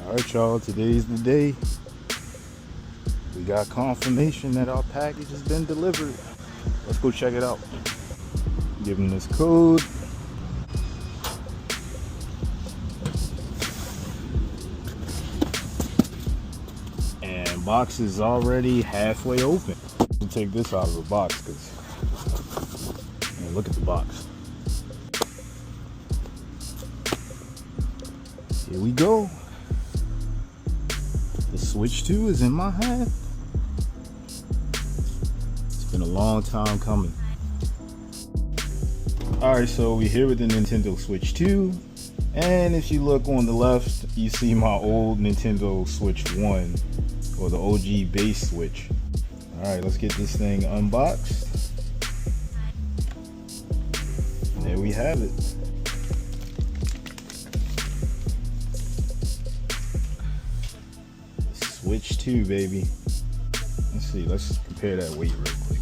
Alright y'all, today's the day. We got confirmation that our package has been delivered. Let's go check it out. Give them this code. And box is already halfway open. We'll take this out of the box because look at the box. Here we go. The Switch 2 is in my hand. It's been a long time coming. Alright, so we're here with the Nintendo Switch 2. And if you look on the left, you see my old Nintendo Switch 1, or the OG base Switch. Alright, let's get this thing unboxed. And there we have it. Switch 2, baby. Let's see, let's compare that weight real quick.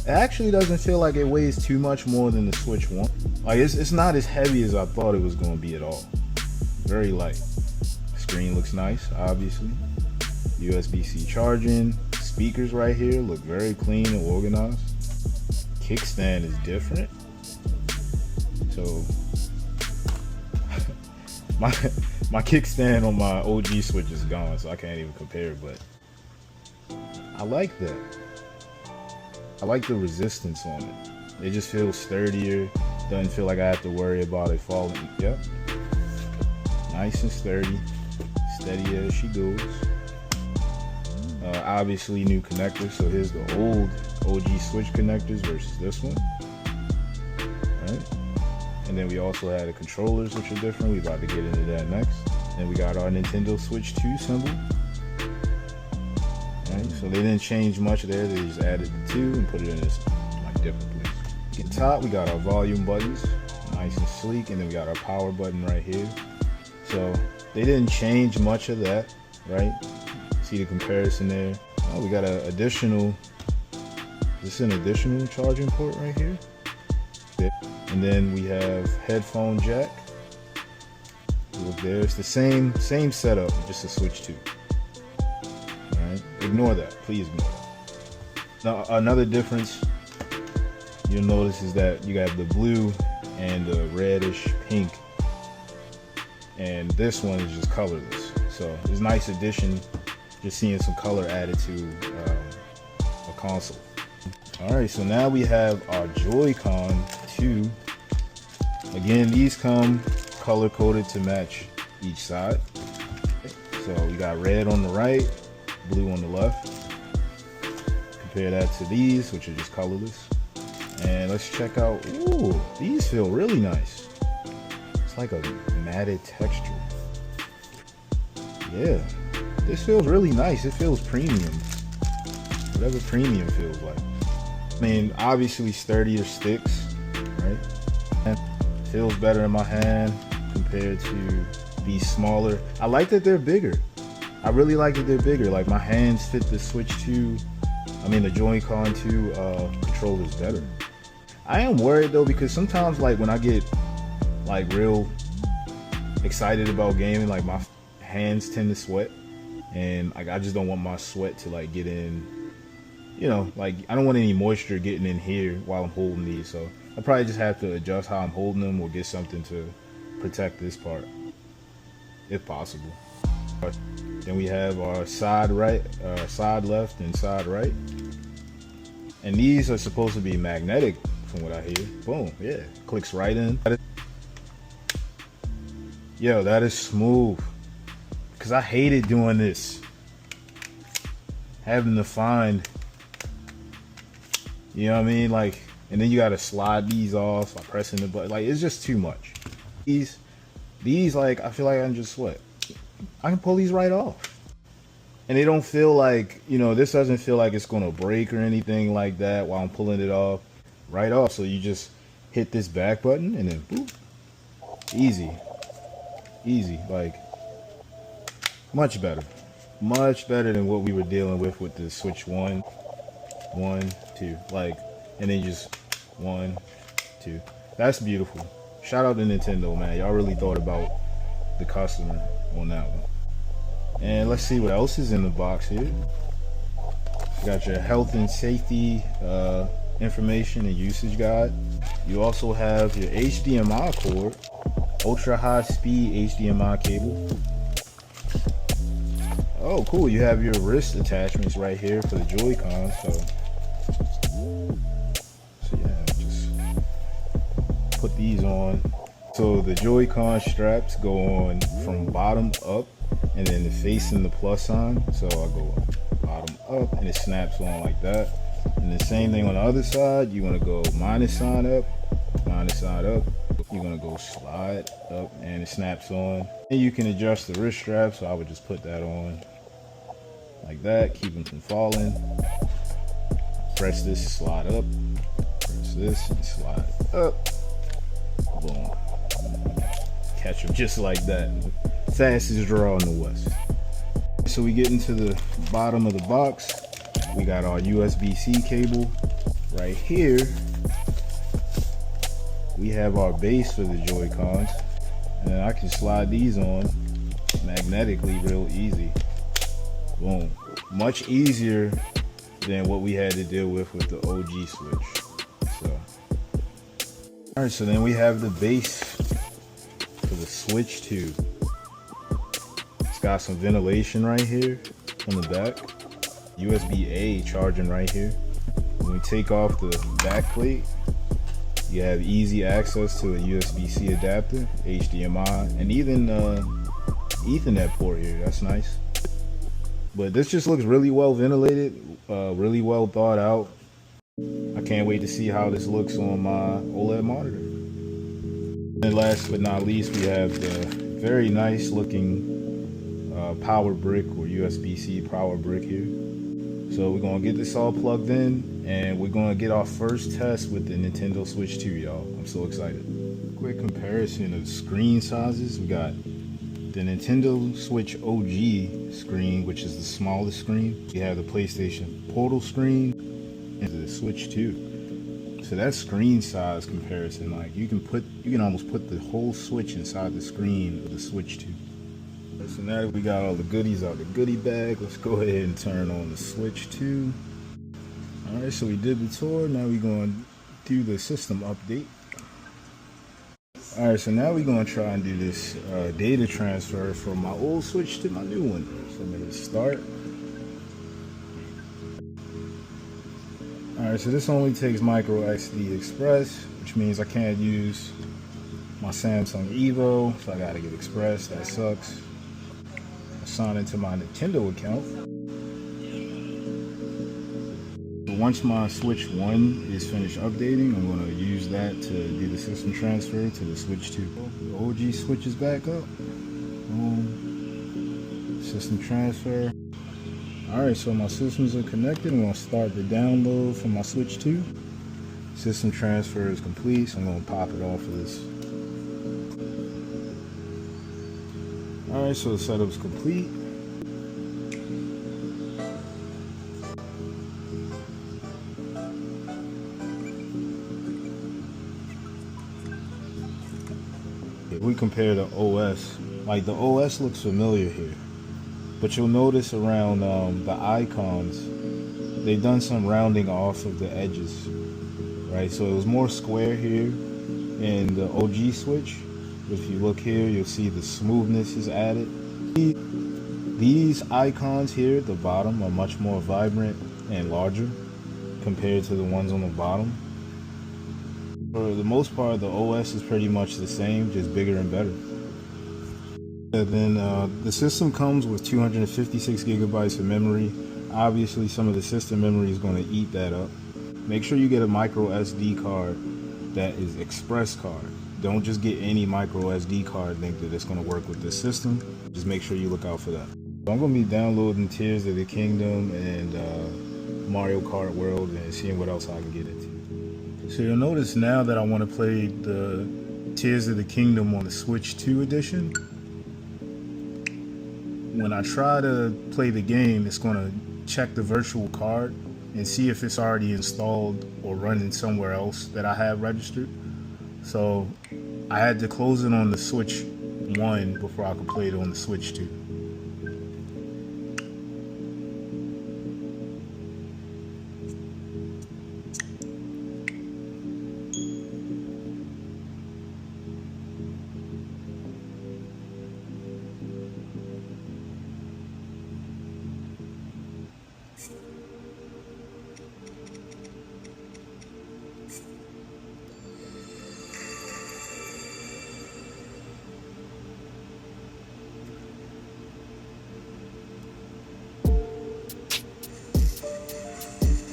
It actually doesn't feel like it weighs too much more than the Switch 1. Like it's not as heavy as I thought it was going to be at all. Very light. Screen looks nice, obviously. USB-C charging. Speakers right here look very clean and organized. Kickstand is different. So my kickstand on my OG Switch is gone, so I can't even compare, but I like that. I like the resistance on it. It just feels sturdier. Doesn't feel like I have to worry about it falling. Yep. Nice and sturdy. Steady as she goes. Obviously new connectors, so here's the old OG Switch connectors versus this one. Alright. And then we also had the controllers, which are different. We're about to get into that next. Then we got our Nintendo Switch 2 symbol. Alright, so they didn't change much there. They just added the 2 and put it in this like different place. At the top, we got our volume buttons, nice and sleek, and then we got our power button right here. So they didn't change much of that, right? See the comparison there. We got an additional. This is an additional charging port right here. And then we have headphone jack. Look there, it's the same setup, just a Switch 2. Alright, ignore that, please ignore that. Now another difference you'll notice is that you got the blue and the reddish pink, and this one is just colorless. So it's a nice addition, just seeing some color added to a console. Alright, so now we have our Joycon 2. Again, these come color coded to match each side. So we got red on the right, blue on the left. Compare that to these, which are just colorless. And let's check out, ooh, these feel really nice. It's like a matted texture. Yeah, this feels really nice. It feels premium. Whatever premium feels like. I mean, obviously sturdier sticks, right? And feels better in my hand compared to these smaller. I like that they're bigger. I really like that they're bigger. Like my hands fit the Switch 2, the Joycon 2 controllers better. I am worried though, because sometimes like when I get like real excited about gaming, like my hands tend to sweat, and like I just don't want my sweat to like get in, like I don't want any moisture getting in here while I'm holding these. So I probably just have to adjust how I'm holding them or get something to protect this part, if possible. Then we have our side left and side right. And these are supposed to be magnetic from what I hear. Boom, yeah, clicks right in. Yo, that is smooth. Cause I hated doing this. Having to find, you know what I mean? Like, and then you gotta slide these off by pressing the button. Like, it's just too much. These like, I feel like I can just sweat. I can pull these right off. And they don't feel like, this doesn't feel like it's gonna break or anything like that while I'm pulling it off. Right off. So you just hit this back button and then boop. Easy. Easy. Like, much better. Much better than what we were dealing with the Switch 1, 2. Like, and then just 1, 2. That's beautiful. Shout out to Nintendo, man. Y'all really thought about the customer on that one. And let's see what else is in the box here. You got your health and safety information and usage guide. You also have your HDMI cord, ultra high speed HDMI cable. Oh, cool. You have your wrist attachments right here for the Joy-Con. So yeah, just put these on. So the Joy-Con straps go on from bottom up and then facing the plus sign. So I go bottom up and it snaps on like that. And the same thing on the other side. You want to go minus sign up. You're going to go slide up and it snaps on. And you can adjust the wrist strap. So I would just put that on like that, keep them from falling. Press this, slide up. Press this and slide up. Boom. Catch them just like that. Fastest draw in the West. So we get into the bottom of the box. We got our USB-C cable right here. We have our base for the Joy-Cons. And I can slide these on magnetically real easy. Boom. Much easier than what we had to deal with the OG switch. So, all right, so then we have the base for the Switch 2. It's got some ventilation right here on the back. USB-A charging right here. When we take off the back plate, you have easy access to a USB-C adapter, HDMI, and even Ethernet port here. That's nice. But this just looks really well ventilated, really well thought out. I can't wait to see how this looks on my OLED monitor. And last but not least, we have the very nice looking power brick or USB-C power brick here. So we're gonna get this all plugged in and we're gonna get our first test with the Nintendo Switch 2, y'all. I'm so excited. Quick comparison of screen sizes. We got the Nintendo Switch OG screen, which is the smallest screen. We have the PlayStation Portal screen and the Switch 2. So that screen size comparison, like you can almost put the whole Switch inside the screen of the Switch 2. So now that we got all the goodies out of the goodie bag, let's go ahead and turn on the Switch 2. All right, so we did the tour. Now we're going to do the system update. All right, so now we're going to try and do this data transfer from my old Switch to my new one. So I'm going to start. All right, so this only takes MicroSD Express, which means I can't use my Samsung Evo, so I got to get Express. That sucks. I'll sign into my Nintendo account. Once my Switch 1 is finished updating, I'm going to use that to do the system transfer to the Switch 2. The OG Switch is back up. Boom. System transfer. Alright, so my systems are connected. I'm going to start the download from my Switch 2. System transfer is complete, so I'm going to pop it off of this. Alright, so the setup is complete. If we compare the OS, like the OS looks familiar here, but you'll notice around the icons, they've done some rounding off of the edges, right? So it was more square here in the OG Switch. If you look here, you'll see the smoothness is added. These icons here at the bottom are much more vibrant and larger compared to the ones on the bottom. For the most part, the OS is pretty much the same, just bigger and better. And then the system comes with 256 gigabytes of memory. Obviously, some of the system memory is going to eat that up. Make sure you get a MicroSD card that is Express card. Don't just get any MicroSD card and think that it's going to work with this system. Just make sure you look out for that. So I'm going to be downloading Tears of the Kingdom and Mario Kart World and seeing what else I can get into. So you'll notice now that I want to play the Tears of the Kingdom on the Switch 2 edition. When I try to play the game, it's going to check the virtual card and see if it's already installed or running somewhere else that I have registered. So I had to close it on the Switch 1 before I could play it on the Switch 2.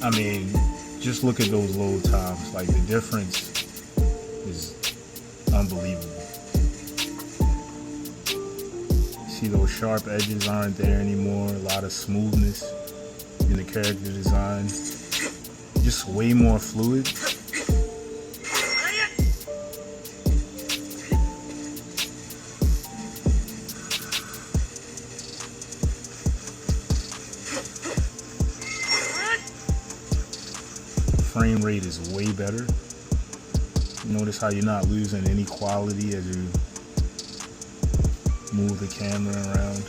I mean, just look at those load times. Like, the difference is unbelievable. See, those sharp edges aren't there anymore. A lot of smoothness in the character design. Just way more fluid. Frame rate is way better. Notice how you're not losing any quality as you move the camera around.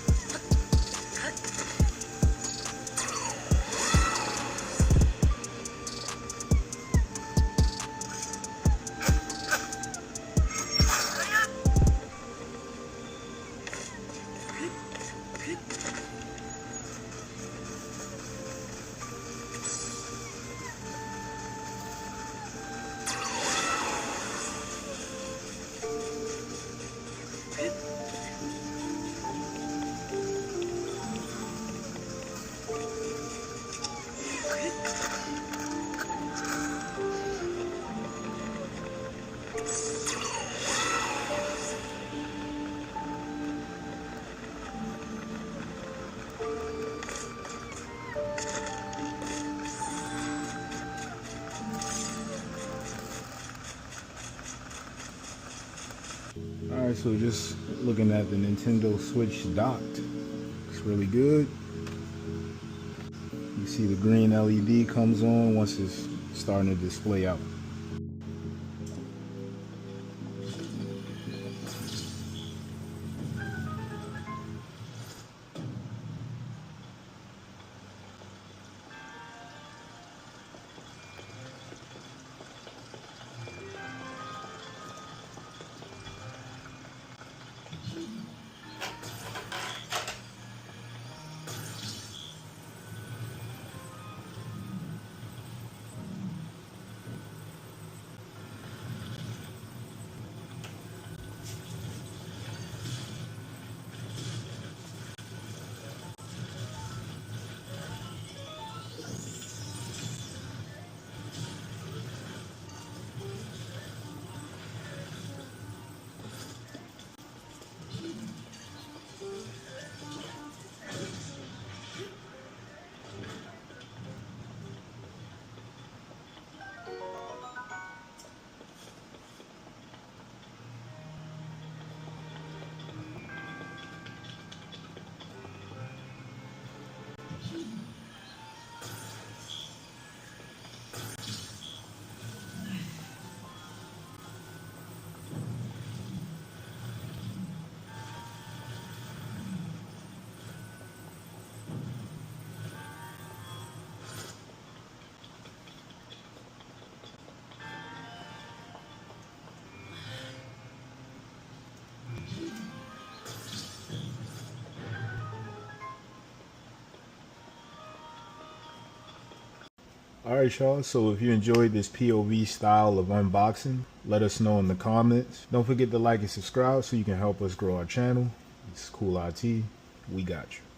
Alright, so just looking at the Nintendo Switch docked. It's really good. You see the green LED comes on once it's starting to display out. Alright y'all, so if you enjoyed this POV style of unboxing, let us know in the comments. Don't forget to like and subscribe so you can help us grow our channel. It's Cool IT. We got you.